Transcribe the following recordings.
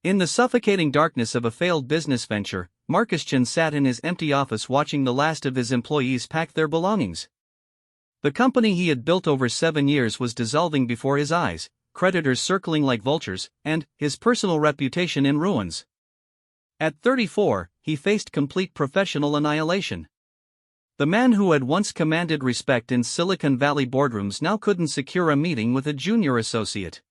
In the suffocating darkness of a failed business venture, Marcus sat in his empty office watching the last of his employees pack their belongings. The company he had built over 7 years was dissolving before his eyes, creditors circling like vultures, and his personal reputation in ruins. At 34, he faced complete professional annihilation. The man who had once commanded respect in Silicon Valley boardrooms now couldn't secure a meeting with a junior associate.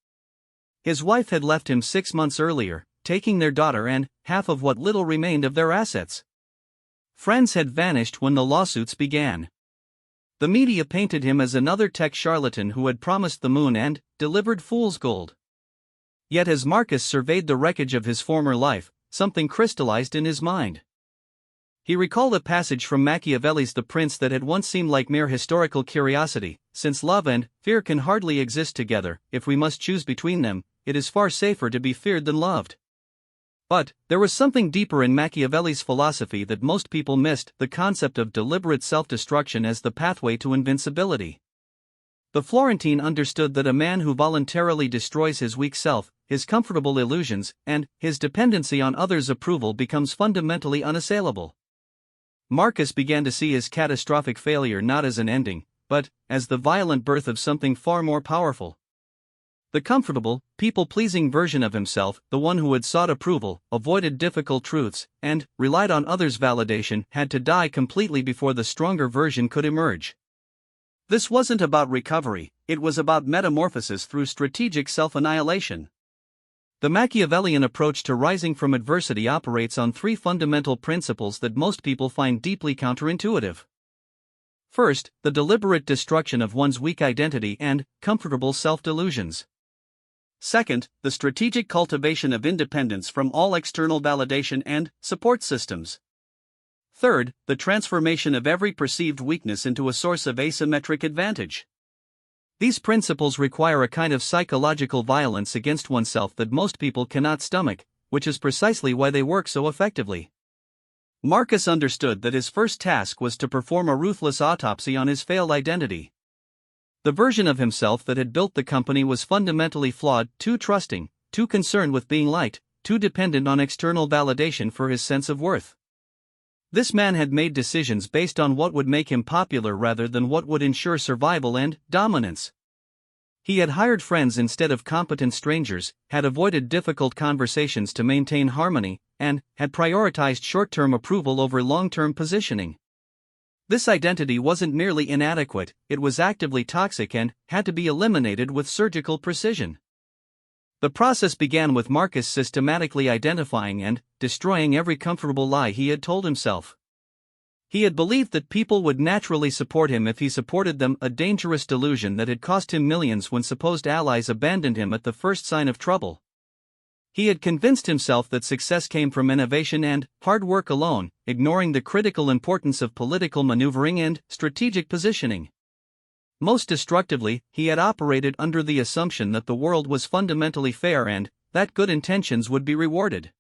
His wife had left him 6 months earlier, taking their daughter and half of what little remained of their assets. Friends had vanished when the lawsuits began. The media painted him as another tech charlatan who had promised the moon and delivered fool's gold. Yet as Marcus surveyed the wreckage of his former life, something crystallized in his mind. He recalled a passage from Machiavelli's The Prince that had once seemed like mere historical curiosity: since love and fear can hardly exist together, if we must choose between them, it is far safer to be feared than loved. But there was something deeper in Machiavelli's philosophy that most people missed: the concept of deliberate self-destruction as the pathway to invincibility. The Florentine understood that a man who voluntarily destroys his weak self, his comfortable illusions, and his dependency on others' approval becomes fundamentally unassailable. Marcus began to see his catastrophic failure not as an ending, but as the violent birth of something far more powerful. The comfortable, people-pleasing version of himself, the one who had sought approval, avoided difficult truths, and relied on others' validation, had to die completely before the stronger version could emerge. This wasn't about recovery, it was about metamorphosis through strategic self-annihilation. The Machiavellian approach to rising from adversity operates on 3 fundamental principles that most people find deeply counterintuitive. First, the deliberate destruction of one's weak identity and comfortable self-delusions. Second, the strategic cultivation of independence from all external validation and support systems. Third, the transformation of every perceived weakness into a source of asymmetric advantage. These principles require a kind of psychological violence against oneself that most people cannot stomach, which is precisely why they work so effectively. Marcus understood that his first task was to perform a ruthless autopsy on his failed identity. The version of himself that had built the company was fundamentally flawed, too trusting, too concerned with being liked, too dependent on external validation for his sense of worth. This man had made decisions based on what would make him popular rather than what would ensure survival and dominance. He had hired friends instead of competent strangers, had avoided difficult conversations to maintain harmony, and had prioritized short-term approval over long-term positioning. This identity wasn't merely inadequate, it was actively toxic and had to be eliminated with surgical precision. The process began with Marcus systematically identifying and destroying every comfortable lie he had told himself. He had believed that people would naturally support him if he supported them, a dangerous delusion that had cost him millions when supposed allies abandoned him at the first sign of trouble. He had convinced himself that success came from innovation and hard work alone, ignoring the critical importance of political maneuvering and strategic positioning. Most destructively, he had operated under the assumption that the world was fundamentally fair and that good intentions would be rewarded.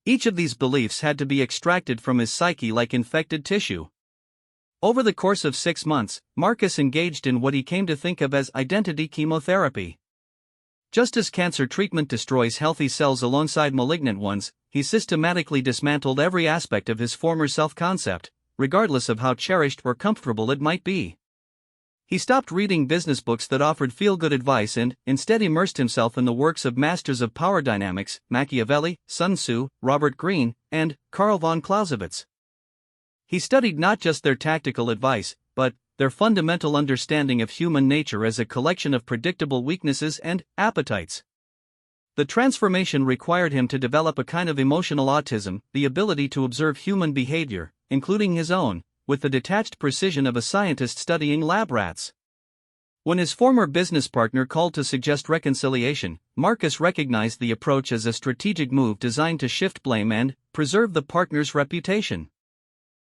Each of these beliefs had to be extracted from his psyche like infected tissue. Over the course of 6 months, Marcus engaged in what he came to think of as identity chemotherapy. Just as cancer treatment destroys healthy cells alongside malignant ones, he systematically dismantled every aspect of his former self-concept, regardless of how cherished or comfortable it might be. He stopped reading business books that offered feel-good advice and instead immersed himself in the works of masters of power dynamics: Machiavelli, Sun Tzu, Robert Greene, and Karl von Clausewitz. He studied not just their tactical advice, but their fundamental understanding of human nature as a collection of predictable weaknesses and appetites. The transformation required him to develop a kind of emotional autism, the ability to observe human behavior, including his own, with the detached precision of a scientist studying lab rats. When his former business partner called to suggest reconciliation, Marcus recognized the approach as a strategic move designed to shift blame and preserve the partner's reputation.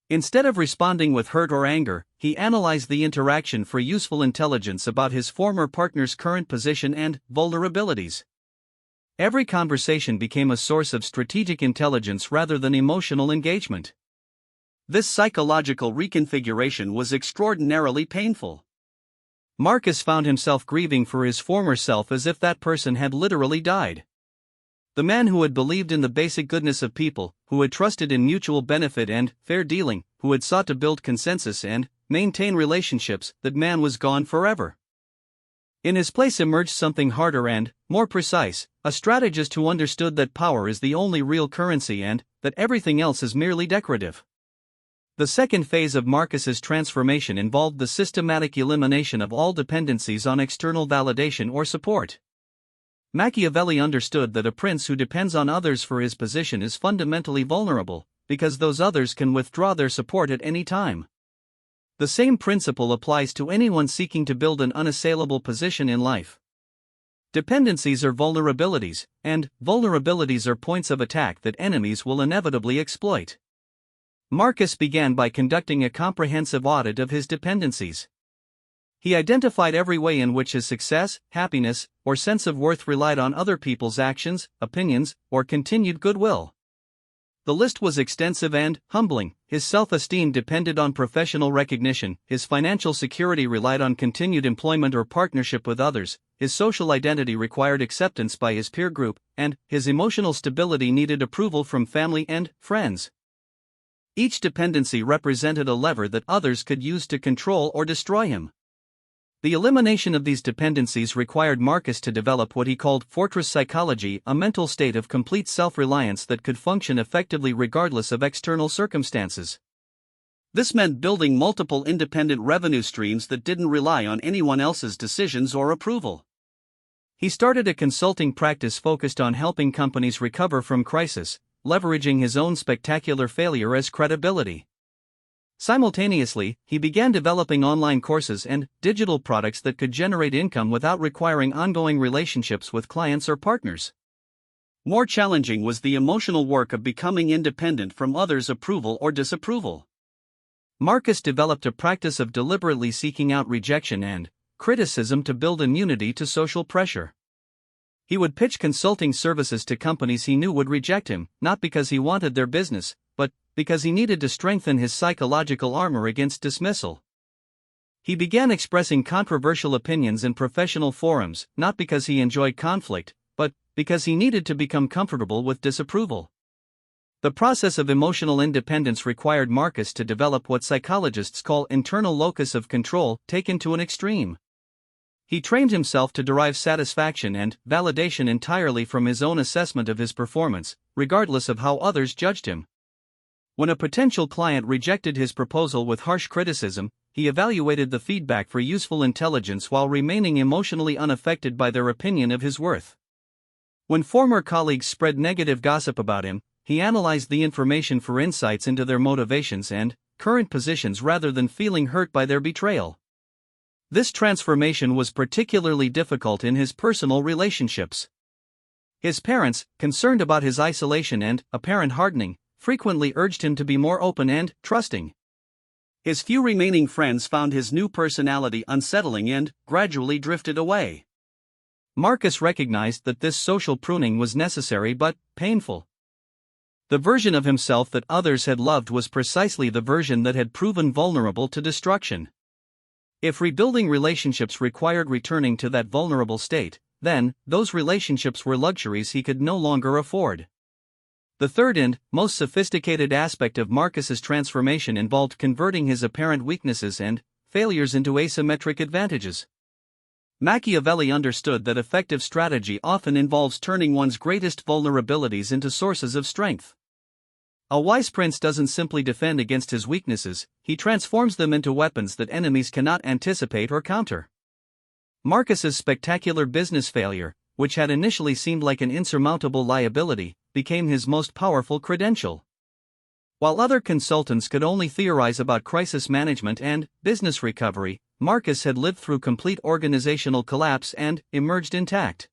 Instead of responding with hurt or anger, he analyzed the interaction for useful intelligence about his former partner's current position and vulnerabilities. Every conversation became a source of strategic intelligence rather than emotional engagement. This psychological reconfiguration was extraordinarily painful. Marcus found himself grieving for his former self as if that person had literally died. The man who had believed in the basic goodness of people, who had trusted in mutual benefit and fair dealing, who had sought to build consensus and maintain relationships, that man was gone forever. In his place emerged something harder and more precise, a strategist who understood that power is the only real currency and that everything else is merely decorative. The second phase of Marcus's transformation involved the systematic elimination of all dependencies on external validation or support. Machiavelli understood that a prince who depends on others for his position is fundamentally vulnerable, because those others can withdraw their support at any time. The same principle applies to anyone seeking to build an unassailable position in life. Dependencies are vulnerabilities, and vulnerabilities are points of attack that enemies will inevitably exploit. Marcus began by conducting a comprehensive audit of his dependencies. He identified every way in which his success, happiness, or sense of worth relied on other people's actions, opinions, or continued goodwill. The list was extensive and humbling. His self-esteem depended on professional recognition, his financial security relied on continued employment or partnership with others, his social identity required acceptance by his peer group, and his emotional stability needed approval from family and friends. Each dependency represented a lever that others could use to control or destroy him. The elimination of these dependencies required Marcus to develop what he called fortress psychology, a mental state of complete self-reliance that could function effectively regardless of external circumstances. This meant building multiple independent revenue streams that didn't rely on anyone else's decisions or approval. He started a consulting practice focused on helping companies recover from crisis, leveraging his own spectacular failure as credibility. Simultaneously, he began developing online courses and digital products that could generate income without requiring ongoing relationships with clients or partners. More challenging was the emotional work of becoming independent from others' approval or disapproval. Marcus developed a practice of deliberately seeking out rejection and criticism to build immunity to social pressure. He would pitch consulting services to companies he knew would reject him, not because he wanted their business, but because he needed to strengthen his psychological armor against dismissal. He began expressing controversial opinions in professional forums, not because he enjoyed conflict, but because he needed to become comfortable with disapproval. The process of emotional independence required Marcus to develop what psychologists call internal locus of control, taken to an extreme. He trained himself to derive satisfaction and validation entirely from his own assessment of his performance, regardless of how others judged him. When a potential client rejected his proposal with harsh criticism, he evaluated the feedback for useful intelligence while remaining emotionally unaffected by their opinion of his worth. When former colleagues spread negative gossip about him, he analyzed the information for insights into their motivations and current positions rather than feeling hurt by their betrayal. This transformation was particularly difficult in his personal relationships. His parents, concerned about his isolation and apparent hardening, frequently urged him to be more open and trusting. His few remaining friends found his new personality unsettling and gradually drifted away. Marcus recognized that this social pruning was necessary but painful. The version of himself that others had loved was precisely the version that had proven vulnerable to destruction. If rebuilding relationships required returning to that vulnerable state, then those relationships were luxuries he could no longer afford. The third and most sophisticated aspect of Marcus's transformation involved converting his apparent weaknesses and failures into asymmetric advantages. Machiavelli understood that effective strategy often involves turning one's greatest vulnerabilities into sources of strength. A wise prince doesn't simply defend against his weaknesses, he transforms them into weapons that enemies cannot anticipate or counter. Marcus's spectacular business failure, which had initially seemed like an insurmountable liability, became his most powerful credential. While other consultants could only theorize about crisis management and business recovery, Marcus had lived through complete organizational collapse and emerged intact.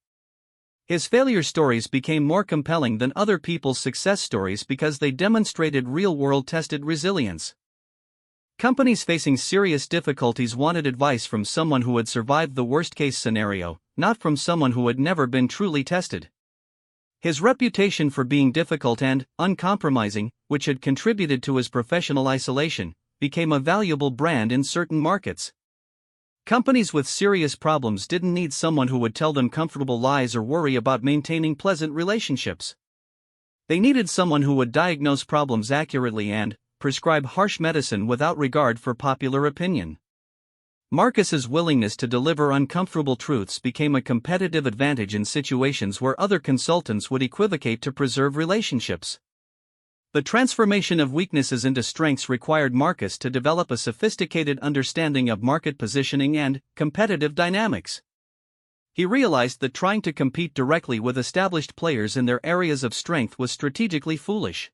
His failure stories became more compelling than other people's success stories because they demonstrated real-world tested resilience. Companies facing serious difficulties wanted advice from someone who had survived the worst-case scenario, not from someone who had never been truly tested. His reputation for being difficult and uncompromising, which had contributed to his professional isolation, became a valuable brand in certain markets. Companies with serious problems didn't need someone who would tell them comfortable lies or worry about maintaining pleasant relationships. They needed someone who would diagnose problems accurately and prescribe harsh medicine without regard for popular opinion. Marcus's willingness to deliver uncomfortable truths became a competitive advantage in situations where other consultants would equivocate to preserve relationships. The transformation of weaknesses into strengths required Marcus to develop a sophisticated understanding of market positioning and competitive dynamics. He realized that trying to compete directly with established players in their areas of strength was strategically foolish.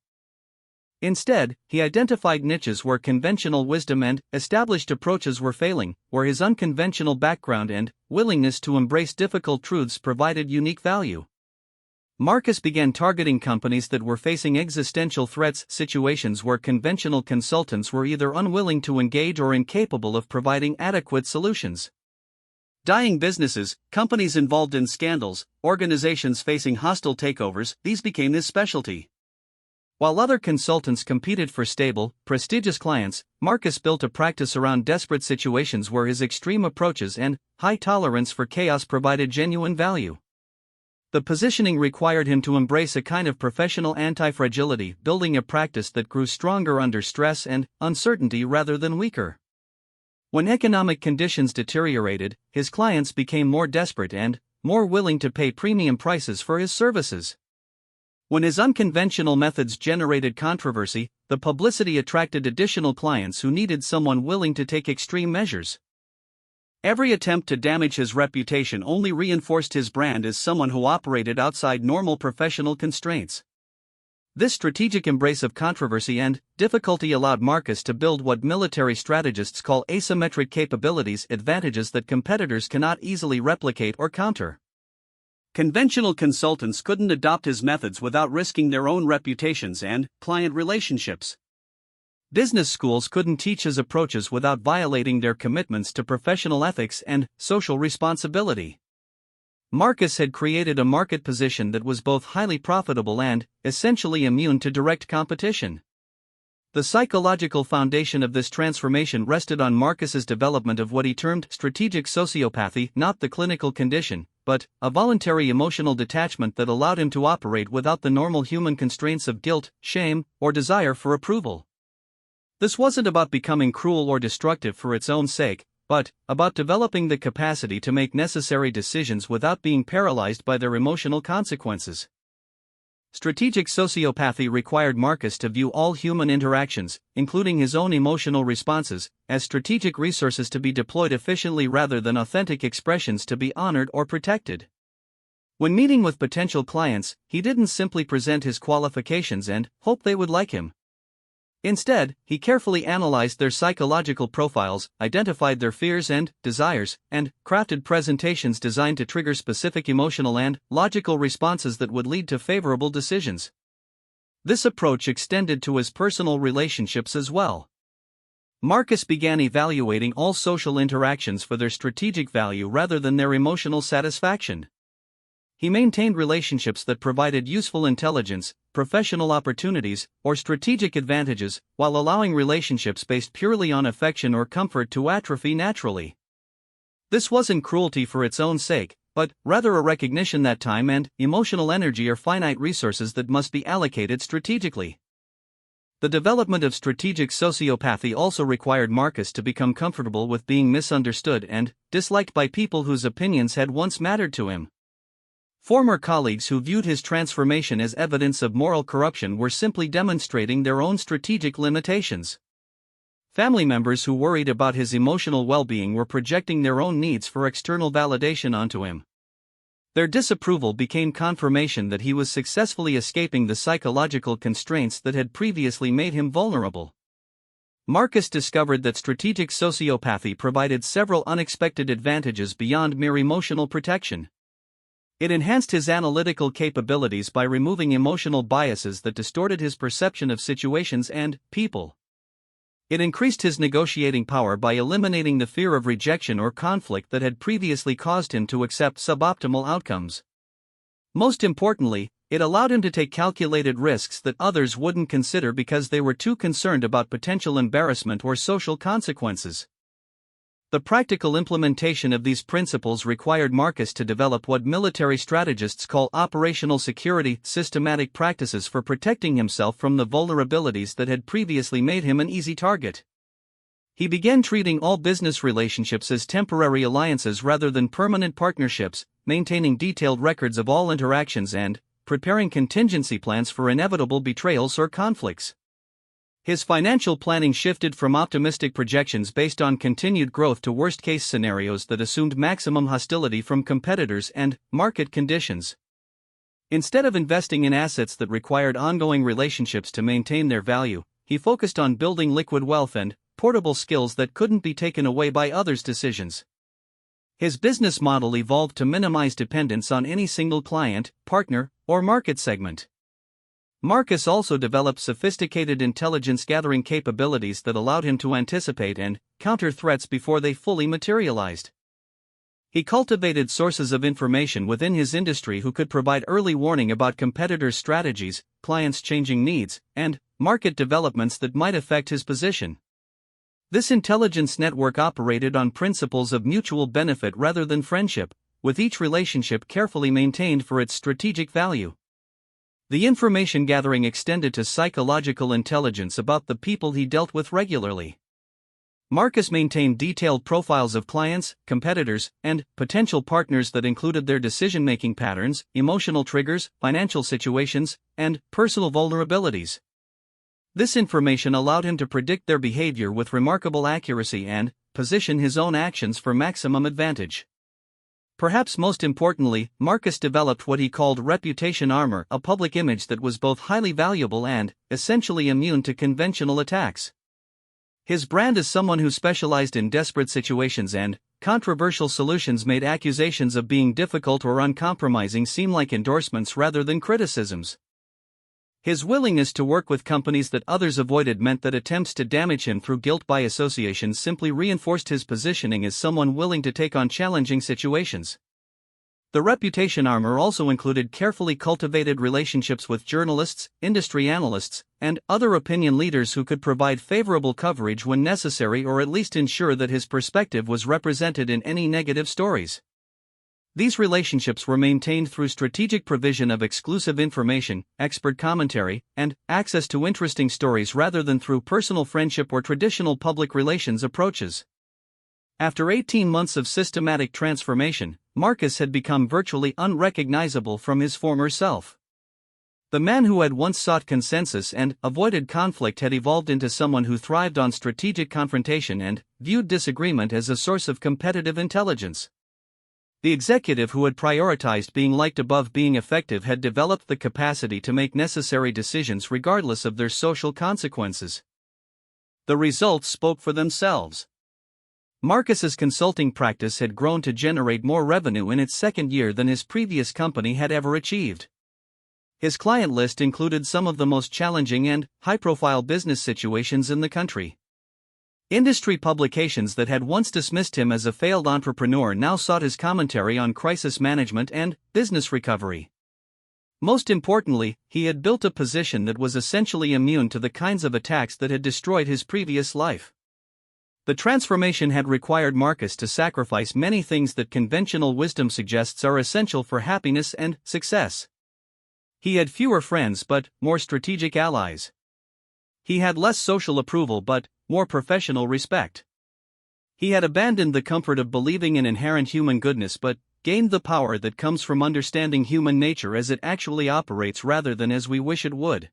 Instead, he identified niches where conventional wisdom and established approaches were failing, where his unconventional background and willingness to embrace difficult truths provided unique value. Marcus began targeting companies that were facing existential threats, situations where conventional consultants were either unwilling to engage or incapable of providing adequate solutions. Dying businesses, companies involved in scandals, organizations facing hostile takeovers, these became his specialty. While other consultants competed for stable, prestigious clients, Marcus built a practice around desperate situations where his extreme approaches and high tolerance for chaos provided genuine value. The positioning required him to embrace a kind of professional anti-fragility, building a practice that grew stronger under stress and uncertainty rather than weaker. When economic conditions deteriorated, his clients became more desperate and more willing to pay premium prices for his services. When his unconventional methods generated controversy, the publicity attracted additional clients who needed someone willing to take extreme measures. Every attempt to damage his reputation only reinforced his brand as someone who operated outside normal professional constraints. This strategic embrace of controversy and difficulty allowed Marcus to build what military strategists call asymmetric capabilities, advantages that competitors cannot easily replicate or counter. Conventional consultants couldn't adopt his methods without risking their own reputations and client relationships. Business schools couldn't teach his approaches without violating their commitments to professional ethics and social responsibility. Marcus had created a market position that was both highly profitable and essentially immune to direct competition. The psychological foundation of this transformation rested on Marcus's development of what he termed strategic sociopathy, not the clinical condition, but a voluntary emotional detachment that allowed him to operate without the normal human constraints of guilt, shame, or desire for approval. This wasn't about becoming cruel or destructive for its own sake, but about developing the capacity to make necessary decisions without being paralyzed by their emotional consequences. Strategic sociopathy required Marcus to view all human interactions, including his own emotional responses, as strategic resources to be deployed efficiently rather than authentic expressions to be honored or protected. When meeting with potential clients, he didn't simply present his qualifications and hope they would like him. Instead, he carefully analyzed their psychological profiles, identified their fears and desires, and crafted presentations designed to trigger specific emotional and logical responses that would lead to favorable decisions. This approach extended to his personal relationships as well. Marcus began evaluating all social interactions for their strategic value rather than their emotional satisfaction. He maintained relationships that provided useful intelligence, professional opportunities, or strategic advantages, while allowing relationships based purely on affection or comfort to atrophy naturally. This wasn't cruelty for its own sake, but rather a recognition that time and emotional energy are finite resources that must be allocated strategically. The development of strategic sociopathy also required Marcus to become comfortable with being misunderstood and disliked by people whose opinions had once mattered to him. Former colleagues who viewed his transformation as evidence of moral corruption were simply demonstrating their own strategic limitations. Family members who worried about his emotional well-being were projecting their own needs for external validation onto him. Their disapproval became confirmation that he was successfully escaping the psychological constraints that had previously made him vulnerable. Marcus discovered that strategic sociopathy provided several unexpected advantages beyond mere emotional protection. It enhanced his analytical capabilities by removing emotional biases that distorted his perception of situations and people. It increased his negotiating power by eliminating the fear of rejection or conflict that had previously caused him to accept suboptimal outcomes. Most importantly, it allowed him to take calculated risks that others wouldn't consider because they were too concerned about potential embarrassment or social consequences. The practical implementation of these principles required Marcus to develop what military strategists call operational security, systematic practices for protecting himself from the vulnerabilities that had previously made him an easy target. He began treating all business relationships as temporary alliances rather than permanent partnerships, maintaining detailed records of all interactions and preparing contingency plans for inevitable betrayals or conflicts. His financial planning shifted from optimistic projections based on continued growth to worst-case scenarios that assumed maximum hostility from competitors and market conditions. Instead of investing in assets that required ongoing relationships to maintain their value, he focused on building liquid wealth and portable skills that couldn't be taken away by others' decisions. His business model evolved to minimize dependence on any single client, partner, or market segment. Marcus also developed sophisticated intelligence-gathering capabilities that allowed him to anticipate and counter threats before they fully materialized. He cultivated sources of information within his industry who could provide early warning about competitors' strategies, clients' changing needs, and market developments that might affect his position. This intelligence network operated on principles of mutual benefit rather than friendship, with each relationship carefully maintained for its strategic value. The information gathering extended to psychological intelligence about the people he dealt with regularly. Marcus maintained detailed profiles of clients, competitors, and potential partners that included their decision-making patterns, emotional triggers, financial situations, and personal vulnerabilities. This information allowed him to predict their behavior with remarkable accuracy and position his own actions for maximum advantage. Perhaps most importantly, Marcus developed what he called reputation armor, a public image that was both highly valuable and essentially immune to conventional attacks. His brand as someone who specialized in desperate situations and controversial solutions made accusations of being difficult or uncompromising seem like endorsements rather than criticisms. His willingness to work with companies that others avoided meant that attempts to damage him through guilt by association simply reinforced his positioning as someone willing to take on challenging situations. The reputation armor also included carefully cultivated relationships with journalists, industry analysts, and other opinion leaders who could provide favorable coverage when necessary or at least ensure that his perspective was represented in any negative stories. These relationships were maintained through strategic provision of exclusive information, expert commentary, and access to interesting stories rather than through personal friendship or traditional public relations approaches. After 18 months of systematic transformation, Marcus had become virtually unrecognizable from his former self. The man who had once sought consensus and avoided conflict had evolved into someone who thrived on strategic confrontation and viewed disagreement as a source of competitive intelligence. The executive who had prioritized being liked above being effective had developed the capacity to make necessary decisions regardless of their social consequences. The results spoke for themselves. Marcus's consulting practice had grown to generate more revenue in its second year than his previous company had ever achieved. His client list included some of the most challenging and high-profile business situations in the country. Industry publications that had once dismissed him as a failed entrepreneur now sought his commentary on crisis management and business recovery. Most importantly, he had built a position that was essentially immune to the kinds of attacks that had destroyed his previous life. The transformation had required Marcus to sacrifice many things that conventional wisdom suggests are essential for happiness and success. He had fewer friends but more strategic allies. He had less social approval but more professional respect. He had abandoned the comfort of believing in inherent human goodness but gained the power that comes from understanding human nature as it actually operates rather than as we wish it would.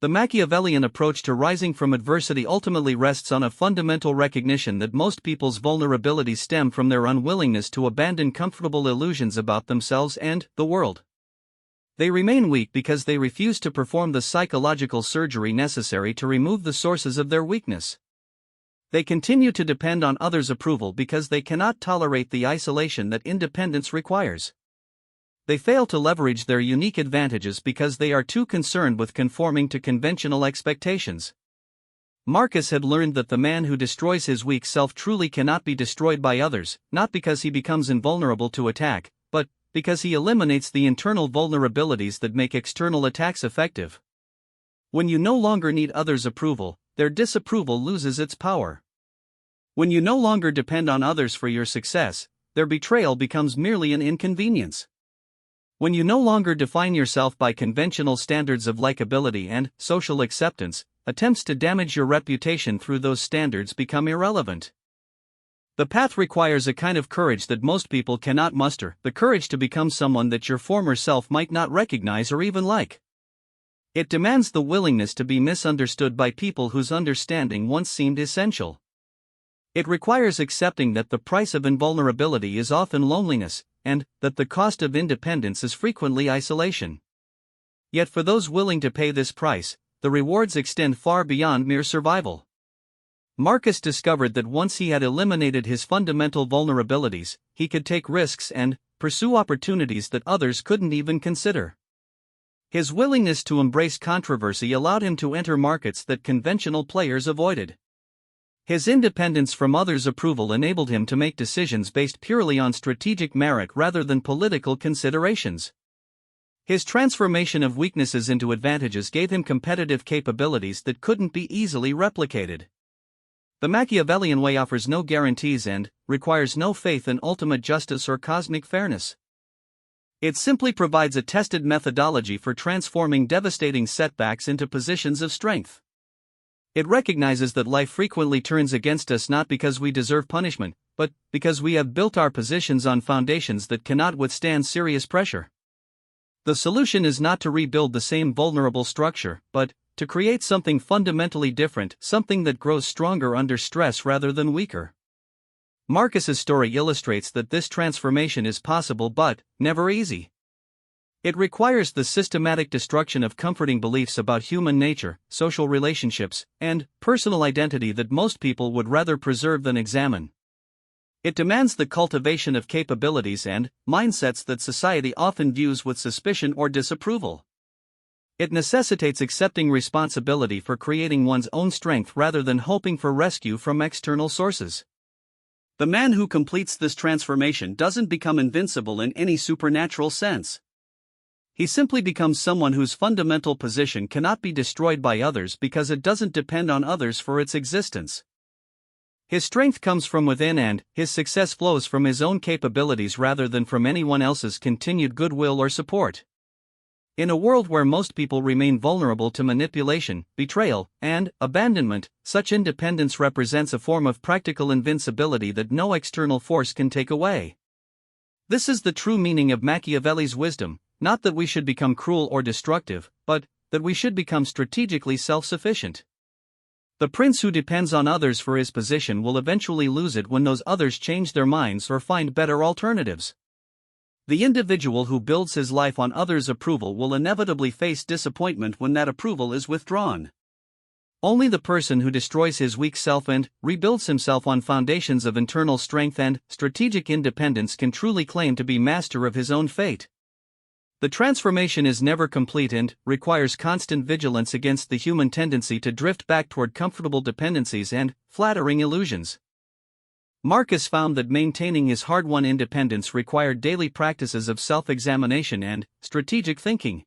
The Machiavellian approach to rising from adversity ultimately rests on a fundamental recognition that most people's vulnerabilities stem from their unwillingness to abandon comfortable illusions about themselves and the world. They remain weak because they refuse to perform the psychological surgery necessary to remove the sources of their weakness. They continue to depend on others' approval because they cannot tolerate the isolation that independence requires. They fail to leverage their unique advantages because they are too concerned with conforming to conventional expectations. Marcus had learned that the man who destroys his weak self truly cannot be destroyed by others, not because he becomes invulnerable to attack, but because he eliminates the internal vulnerabilities that make external attacks effective. When you no longer need others' approval, their disapproval loses its power. When you no longer depend on others for your success, their betrayal becomes merely an inconvenience. When you no longer define yourself by conventional standards of likability and social acceptance, attempts to damage your reputation through those standards become irrelevant. The path requires a kind of courage that most people cannot muster, the courage to become someone that your former self might not recognize or even like. It demands the willingness to be misunderstood by people whose understanding once seemed essential. It requires accepting that the price of invulnerability is often loneliness, and that the cost of independence is frequently isolation. Yet for those willing to pay this price, the rewards extend far beyond mere survival. Marcus discovered that once he had eliminated his fundamental vulnerabilities, he could take risks and pursue opportunities that others couldn't even consider. His willingness to embrace controversy allowed him to enter markets that conventional players avoided. His independence from others' approval enabled him to make decisions based purely on strategic merit rather than political considerations. His transformation of weaknesses into advantages gave him competitive capabilities that couldn't be easily replicated. The Machiavellian way offers no guarantees and requires no faith in ultimate justice or cosmic fairness. It simply provides a tested methodology for transforming devastating setbacks into positions of strength. It recognizes that life frequently turns against us not because we deserve punishment, but because we have built our positions on foundations that cannot withstand serious pressure. The solution is not to rebuild the same vulnerable structure, but to create something fundamentally different, something that grows stronger under stress rather than weaker. Marcus's story illustrates that this transformation is possible but never easy. It requires the systematic destruction of comforting beliefs about human nature, social relationships, and personal identity that most people would rather preserve than examine. It demands the cultivation of capabilities and mindsets that society often views with suspicion or disapproval. It necessitates accepting responsibility for creating one's own strength rather than hoping for rescue from external sources. The man who completes this transformation doesn't become invincible in any supernatural sense. He simply becomes someone whose fundamental position cannot be destroyed by others because it doesn't depend on others for its existence. His strength comes from within and his success flows from his own capabilities rather than from anyone else's continued goodwill or support. In a world where most people remain vulnerable to manipulation, betrayal, and abandonment, such independence represents a form of practical invincibility that no external force can take away. This is the true meaning of Machiavelli's wisdom, not that we should become cruel or destructive, but that we should become strategically self-sufficient. The prince who depends on others for his position will eventually lose it when those others change their minds or find better alternatives. The individual who builds his life on others' approval will inevitably face disappointment when that approval is withdrawn. Only the person who destroys his weak self and rebuilds himself on foundations of internal strength and strategic independence can truly claim to be master of his own fate. The transformation is never complete and requires constant vigilance against the human tendency to drift back toward comfortable dependencies and flattering illusions. Marcus found that maintaining his hard-won independence required daily practices of self-examination and strategic thinking.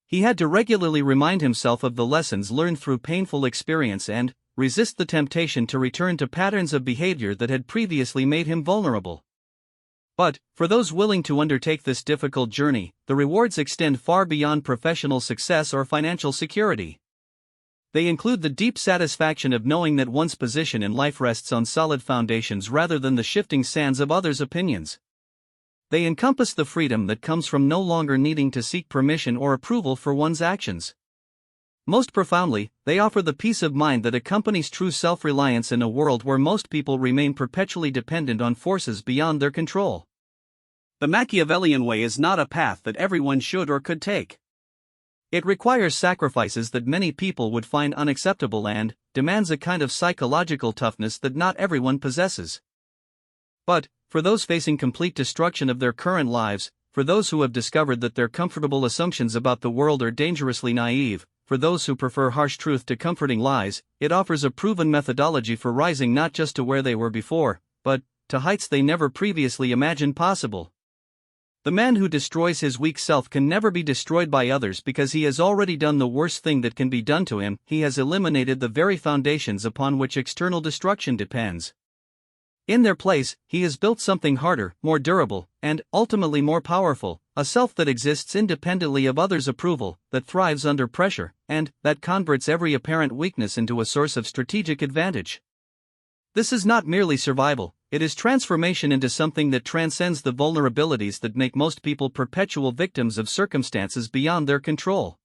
He had to regularly remind himself of the lessons learned through painful experience and resist the temptation to return to patterns of behavior that had previously made him vulnerable. But, for those willing to undertake this difficult journey, the rewards extend far beyond professional success or financial security. They include the deep satisfaction of knowing that one's position in life rests on solid foundations rather than the shifting sands of others' opinions. They encompass the freedom that comes from no longer needing to seek permission or approval for one's actions. Most profoundly, they offer the peace of mind that accompanies true self-reliance in a world where most people remain perpetually dependent on forces beyond their control. The Machiavellian way is not a path that everyone should or could take. It requires sacrifices that many people would find unacceptable and demands a kind of psychological toughness that not everyone possesses. But, for those facing complete destruction of their current lives, for those who have discovered that their comfortable assumptions about the world are dangerously naive, for those who prefer harsh truth to comforting lies, it offers a proven methodology for rising not just to where they were before, but to heights they never previously imagined possible. The man who destroys his weak self can never be destroyed by others because he has already done the worst thing that can be done to him. He has eliminated the very foundations upon which external destruction depends. In their place, he has built something harder, more durable, and, ultimately more powerful, a self that exists independently of others' approval, that thrives under pressure, and that converts every apparent weakness into a source of strategic advantage. This is not merely survival, it is transformation into something that transcends the vulnerabilities that make most people perpetual victims of circumstances beyond their control.